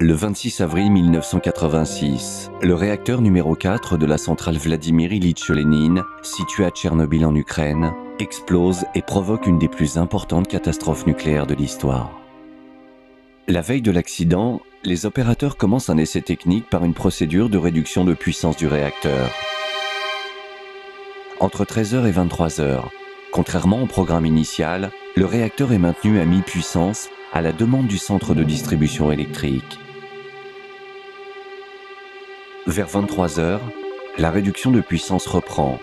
Le 26 avril 1986, le réacteur numéro 4 de la centrale Vladimir Ilitch Lénine, située à Tchernobyl en Ukraine, explose et provoque une des plus importantes catastrophes nucléaires de l'histoire. La veille de l'accident, les opérateurs commencent un essai technique par une procédure de réduction de puissance du réacteur. Entre 13h et 23h, contrairement au programme initial, le réacteur est maintenu à mi-puissance à la demande du centre de distribution électrique. Vers 23h, la réduction de puissance reprend,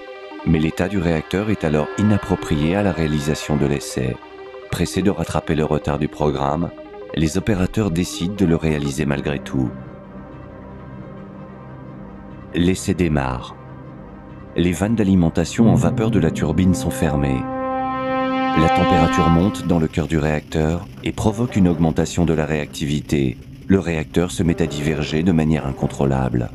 mais l'état du réacteur est alors inapproprié à la réalisation de l'essai. Pressés de rattraper le retard du programme, les opérateurs décident de le réaliser malgré tout. L'essai démarre. Les vannes d'alimentation en vapeur de la turbine sont fermées. La température monte dans le cœur du réacteur et provoque une augmentation de la réactivité. Le réacteur se met à diverger de manière incontrôlable.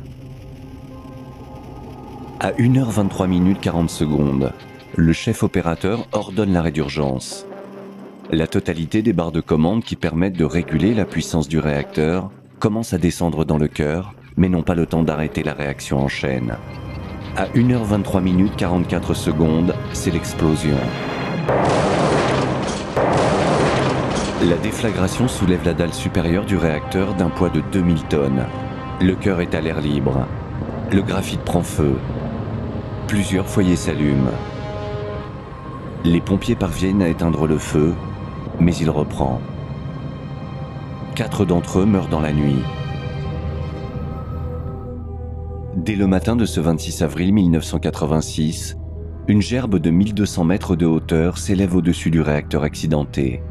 À 1h23 40 secondes, le chef opérateur ordonne l'arrêt d'urgence. La totalité des barres de commande qui permettent de réguler la puissance du réacteur commence à descendre dans le cœur, mais n'ont pas le temps d'arrêter la réaction en chaîne. À 1h23 44 secondes, c'est l'explosion. La déflagration soulève la dalle supérieure du réacteur d'un poids de 2000 tonnes. Le cœur est à l'air libre. Le graphite prend feu. Plusieurs foyers s'allument. Les pompiers parviennent à éteindre le feu, mais il reprend. 4 d'entre eux meurent dans la nuit. Dès le matin de ce 26 avril 1986, une gerbe de 1200 mètres de hauteur s'élève au-dessus du réacteur accidenté.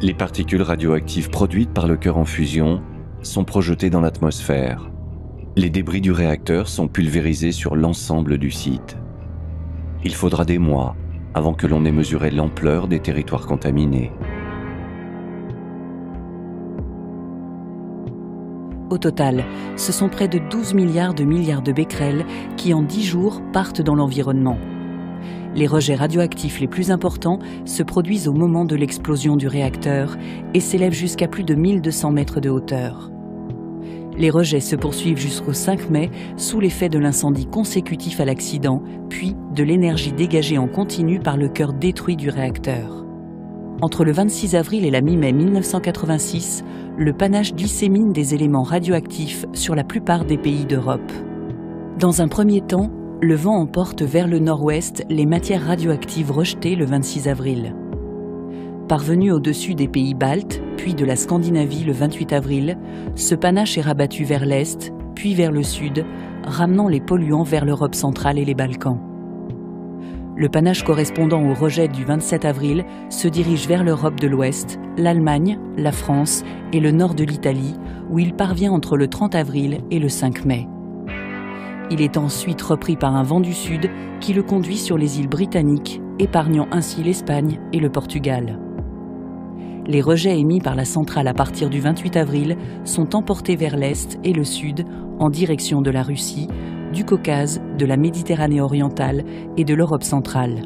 Les particules radioactives produites par le cœur en fusion sont projetées dans l'atmosphère. Les débris du réacteur sont pulvérisés sur l'ensemble du site. Il faudra des mois avant que l'on ait mesuré l'ampleur des territoires contaminés. Au total, ce sont près de 12 milliards de becquerels qui en 10 jours partent dans l'environnement. Les rejets radioactifs les plus importants se produisent au moment de l'explosion du réacteur et s'élèvent jusqu'à plus de 1200 mètres de hauteur. Les rejets se poursuivent jusqu'au 5 mai sous l'effet de l'incendie consécutif à l'accident, puis de l'énergie dégagée en continu par le cœur détruit du réacteur. Entre le 26 avril et la mi-mai 1986, le panache dissémine des éléments radioactifs sur la plupart des pays d'Europe. Dans un premier temps, le vent emporte vers le nord-ouest les matières radioactives rejetées le 26 avril. Parvenu au-dessus des pays baltes, puis de la Scandinavie le 28 avril, ce panache est rabattu vers l'est, puis vers le sud, ramenant les polluants vers l'Europe centrale et les Balkans. Le panache correspondant au rejet du 27 avril se dirige vers l'Europe de l'Ouest, l'Allemagne, la France et le nord de l'Italie, où il parvient entre le 30 avril et le 5 mai. Il est ensuite repris par un vent du sud qui le conduit sur les îles britanniques, épargnant ainsi l'Espagne et le Portugal. Les rejets émis par la centrale à partir du 28 avril sont emportés vers l'est et le sud en direction de la Russie, du Caucase, de la Méditerranée orientale et de l'Europe centrale.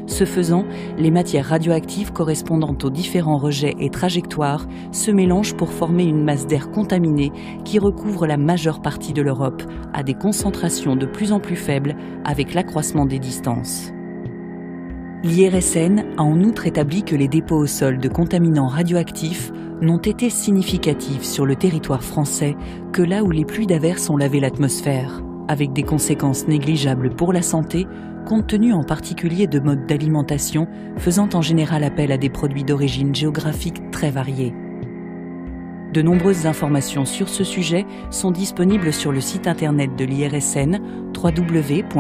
Ce faisant, les matières radioactives correspondant aux différents rejets et trajectoires se mélangent pour former une masse d'air contaminée qui recouvre la majeure partie de l'Europe à des concentrations de plus en plus faibles avec l'accroissement des distances. L'IRSN a en outre établi que les dépôts au sol de contaminants radioactifs n'ont été significatifs sur le territoire français que là où les pluies d'averses ont lavé l'atmosphère, avec des conséquences négligeables pour la santé, compte tenu en particulier de modes d'alimentation faisant en général appel à des produits d'origine géographique très variés. De nombreuses informations sur ce sujet sont disponibles sur le site internet de l'IRSN, www.irsn.fr.